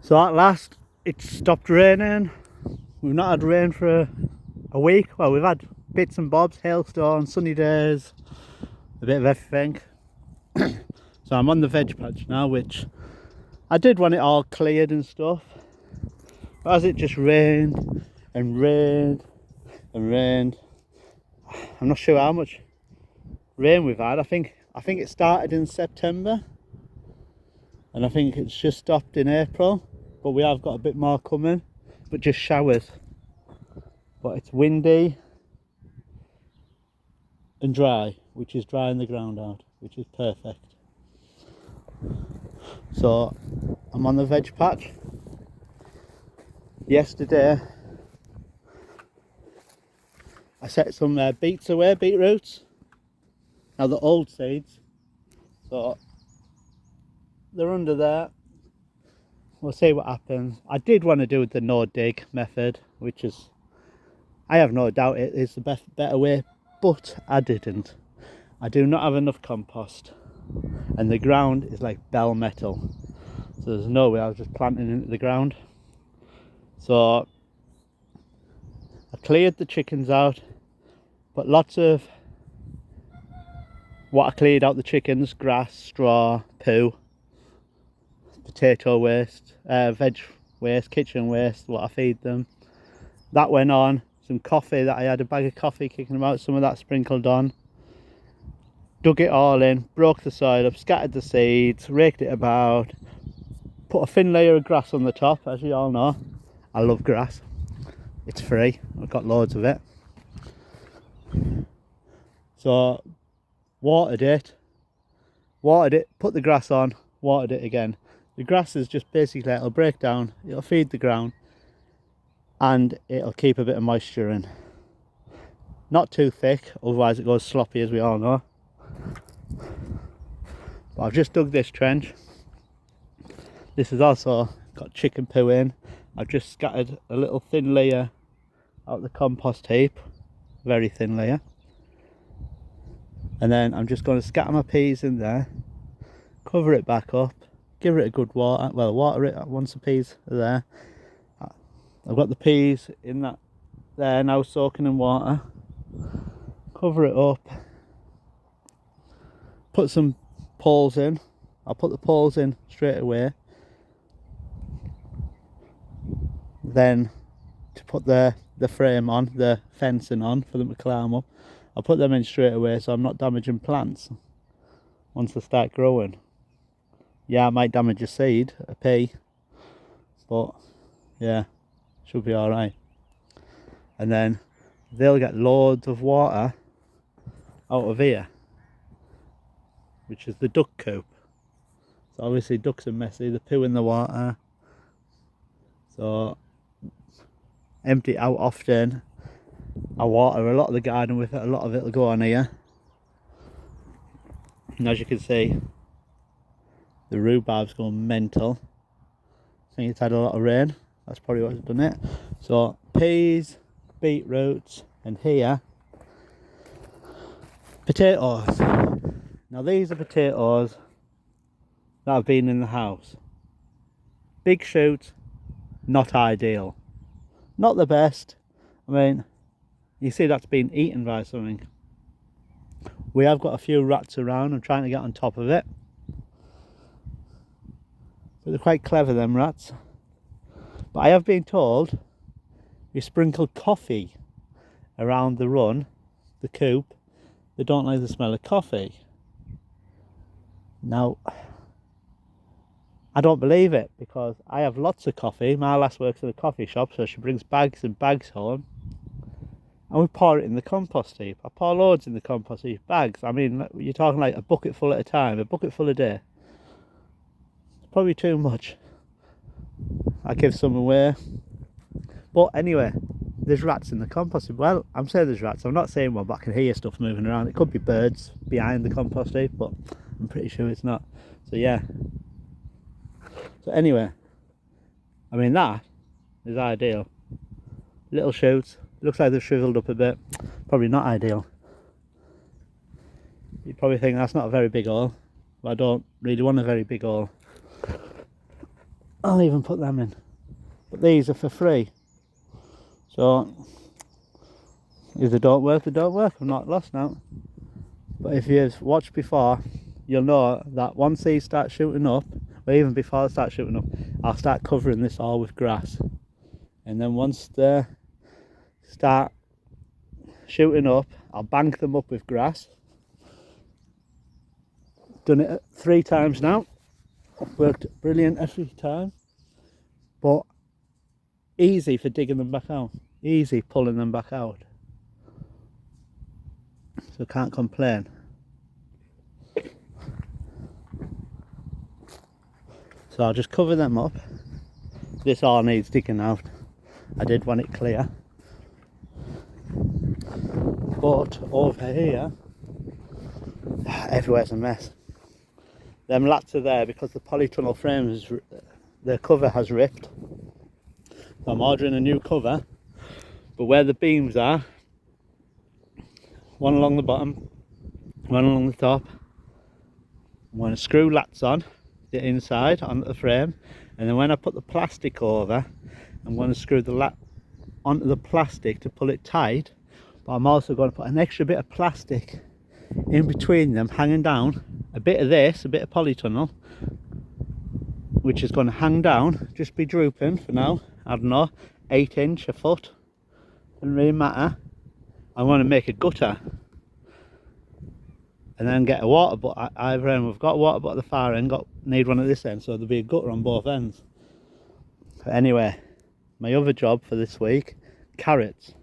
So at last it stopped raining. We've not had rain for a week. Well, we've had bits and bobs, hailstones, sunny days, a bit of everything. So I'm on the veg patch now, which I did want it all cleared and stuff. But as it just rained and rained and rained, I'm not sure how much rain we've had. I think it started in September, and I think it's just stopped in April. But we have got a bit more coming, but just showers. But it's windy and dry, which is drying the ground out, which is perfect. So I'm on the veg patch. Yesterday I set some beetroots. Now the old seeds, so they're under there. We'll see what happens. I did want to do the no dig method, which is, I have no doubt it is the better way, but I didn't. I do not have enough compost, and the ground is like bell metal, so there's no way I was just planting into the ground. So I cleared the chickens out, but lots of what I cleared out the chickens: grass, straw, poo, potato waste, veg waste, kitchen waste, what I feed them. That went on. Some coffee that I had, a bag of coffee kicking about, some of that sprinkled on. Dug it all in, broke the soil up, scattered the seeds, raked it about, put a thin layer of grass on the top. As you all know, I love grass. It's free, I've got loads of it. So watered it, put the grass on, watered it again. The grass is just basically, it'll break down, it'll feed the ground, and it'll keep a bit of moisture in. Not too thick, otherwise it goes sloppy, as we all know. But I've just dug this trench. This has also got chicken poo in. I've just scattered a little thin layer out the compost heap, very thin layer. And then I'm just going to scatter my peas in there, cover it back up, give it a good water, well, water it once the peas are there. I've got the peas in that there now, soaking in water. Cover it up, put some poles in. I'll put the poles in straight away. Then to put the frame on, the fencing on for them to climb up, I'll put them in straight away so I'm not damaging plants once they start growing. Yeah, I might damage a seed, a pea, but yeah, should be alright. And then they'll get loads of water out of here, which is the duck coop. So obviously ducks are messy, they poo in the water, so empty it out often. I water a lot of the garden with it, a lot of it will go on here. And as you can see, the rhubarb's gone mental. I think it's had a lot of rain, that's probably what's done it. So peas, beetroots, and here, potatoes. Now these are potatoes that have been in the house. Big shoot, not ideal. Not the best. I mean, you see that's been eaten by something. We have got a few rats around. I'm trying to get on top of it. But they're quite clever, them rats. But I have been told, you sprinkle coffee around the run, the coop, they don't like the smell of coffee. Now, I don't believe it, because I have lots of coffee. My lass works in a coffee shop, so she brings bags and bags home, and we pour it in the compost heap. I pour loads in the compost heap, bags. I mean, you're talking like a bucket full at a time, a bucket full a day. It's probably too much. I give some away. But anyway, there's rats in the compost heap. Well, I'm saying there's rats. I'm not saying one, but I can hear stuff moving around. It could be birds behind the compost heap, but I'm pretty sure it's not. So yeah. So anyway, I mean, that is ideal. Little shoots, looks like they've shriveled up a bit. Probably not ideal. You'd probably think that's not a very big hole, but I don't really want a very big hole. I'll even put them in. But these are for free. So if they don't work, they don't work. I'm not lost now. But if you've watched before, you'll know that once these start shooting up, or even before they start shooting up, I'll start covering this all with grass. And then once they start shooting up, I'll bank them up with grass. Done it 3 times now. Worked brilliant every time. But easy for digging them back out. Easy pulling them back out. So can't complain. So I'll just cover them up. This all needs digging out. I did want it clear. But over here, everywhere's a mess. Them lats are there because the polytunnel frames, the cover has ripped. So I'm ordering a new cover. But where the beams are, one along the bottom, one along the top, I'm going to screw lats on the inside onto the frame, and then when I put the plastic over, I'm going to screw the lat onto the plastic to pull it tight. But I'm also going to put an extra bit of plastic in between them, hanging down, a bit of this, a bit of polytunnel, which is going to hang down, just be drooping for now. I don't know, 8 inch, a foot, doesn't really matter. I want to make a gutter and then get a water butt either end. We've got a water butt at the far end, need one at this end, so there'll be a gutter on both ends. But anyway, my other job for this week, carrots.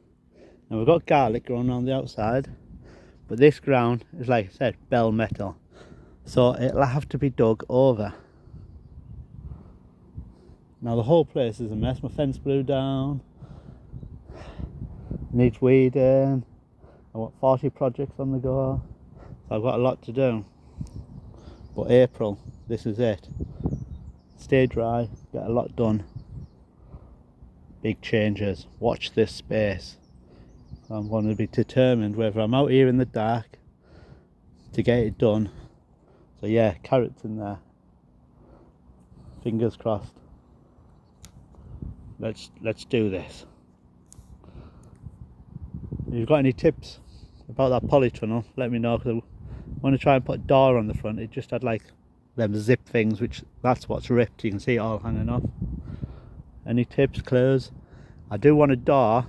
Now we've got garlic growing on the outside, but this ground is, like I said, bell metal, so it'll have to be dug over. Now the whole place is a mess. My fence blew down, needs weeding. I've got 40 projects on the go, so I've got a lot to do. But April, this is it. Stay dry, get a lot done. Big changes. Watch this space. I'm going to be determined whether I'm out here in the dark to get it done. So yeah, carrots in there. Fingers crossed. Let's do this. If you've got any tips about that polytunnel, let me know, because I want to try and put a door on the front. It just had like them zip things, which that's what's ripped. You can see it all hanging off. Any tips, clues? I do want a door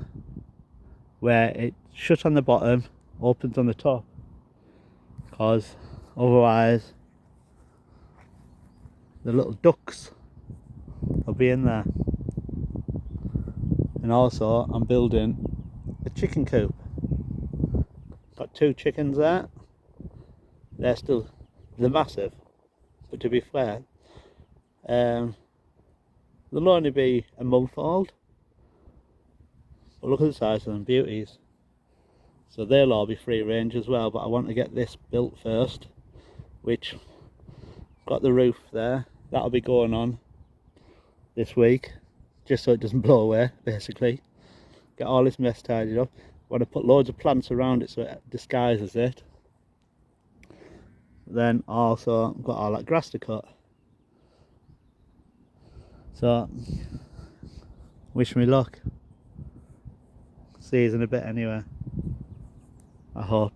where it shuts on the bottom, opens on the top, because otherwise the little ducks will be in there. And also I'm building a chicken coop. Got 2 chickens there. They're massive, but to be fair, they'll only be a month old. But look at the size of them, beauties. So they'll all be free range as well, but I want to get this built first, which got the roof there. That'll be going on this week, just so it doesn't blow away, basically. Get all this mess tidied up. I want to put loads of plants around it so it disguises it. Then also got all that grass to cut. So wish me luck. See you in a bit anyway, I hope.